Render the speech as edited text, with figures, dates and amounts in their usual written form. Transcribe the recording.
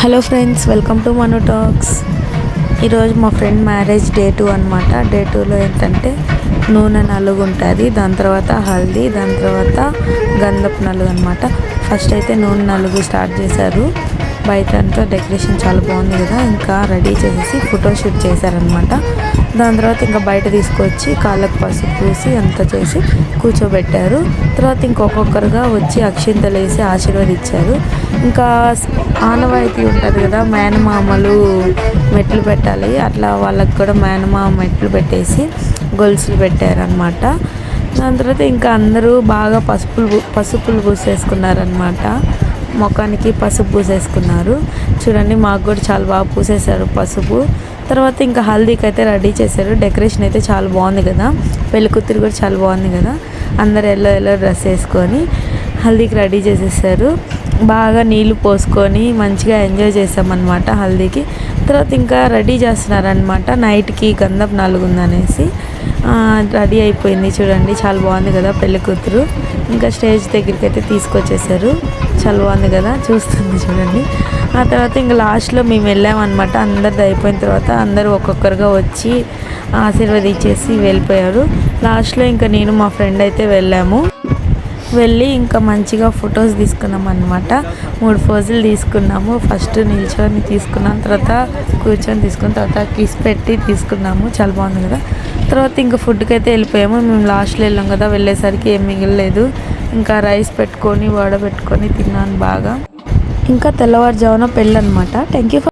Hello friends, welcome to Manu talks. ఈరోజు మా friend marriage day 2 అనమాట. డే 2లో ఏంటంటే నూనె నలుగు ఉంటుంది, దాని తర్వాత హల్దీ, దాని తర్వాత గంధపు నలుగు అనమాట. ఫస్ట్ అయితే నూనె నలుగు స్టార్ట్ చేశారు. బయట అంతా డెకరేషన్ చాలా బాగుంది కదా, ఇంకా రెడీ చేసేసి ఫోటోషూట్ చేశారనమాట. దాని తర్వాత ఇంకా బయట తీసుకొచ్చి కాళ్ళకు పసుపు పూసి అంతా చేసి కూర్చోబెట్టారు. తర్వాత ఇంకొకరుగా వచ్చి అక్షింతలు వేసి ఆశీర్వదించారు. ఇంకా ఆనవాయితీ ఉంటుంది కదా, మేనమామలు మెట్లు పెట్టాలి, అట్లా వాళ్ళకి కూడా మేనమామ మెట్లు పెట్టేసి గొలుసులు పెట్టారనమాట. దాని తర్వాత ఇంకా అందరూ బాగా పసుపులు పూసేసుకున్నారనమాట. ముఖానికి పసుపు పూసేసుకున్నారు. చూడండి, మాకు కూడా చాలా బాగా పూసేశారు పసుపు. తర్వాత ఇంకా హల్దీకి అయితే రెడీ చేశారు. డెకరేషన్ అయితే చాలా బాగుంది కదా, పెళ్ళికూతురు కూడా చాలా బాగుంది కదా. అందరు ఎల్లో డ్రెస్ వేసుకొని హల్దీకి రెడీ చేసేసారు. బాగా నీళ్ళు పోసుకొని మంచిగా ఎంజాయ్ చేసామన్నమాట హల్దీకి. తర్వాత ఇంకా రెడీ చేస్తున్నారనమాట. నైట్కి గంధపు నలుగు ఉందనేసి రెడీ అయిపోయింది. చూడండి, చాలా బాగుంది కదా పెళ్ళికూతురు. ఇంకా స్టేజ్ దగ్గరికి అయితే తీసుకొచ్చేసారు. చాలా బాగుంది కదా, చూస్తుంది చూడండి. ఆ తర్వాత ఇంకా లాస్ట్లో మేము వెళ్ళామన్నమాట. అందరిది అయిపోయిన తర్వాత అందరూ ఒక్కొక్కరుగా వచ్చి ఆశీర్వదించేసి వెళ్ళిపోయారు. లాస్ట్లో ఇంకా నేను మా ఫ్రెండ్ అయితే వెళ్ళి ఇంకా మంచిగా ఫొటోస్ తీసుకున్నాం అనమాట. 3 పోజులు తీసుకున్నాము. ఫస్ట్ నిల్చొని తీసుకున్నాం, తర్వాత కూర్చొని తీసుకున్న తర్వాత కిస్ పెట్టి తీసుకున్నాము. చాలా బాగుంది కదా. తర్వాత ఇంకా ఫుడ్కి అయితే వెళ్ళిపోయాము. మేము లాస్ట్లో వెళ్ళాం కదా, వెళ్ళేసరికి ఏం మిగలలేదు. ఇంకా రైస్ పెట్టుకొని వడ పెట్టుకొని తిన్నాను బాగా. ఇంకా తెల్లవారుజామున పెళ్ళి అనమాట. Thank you for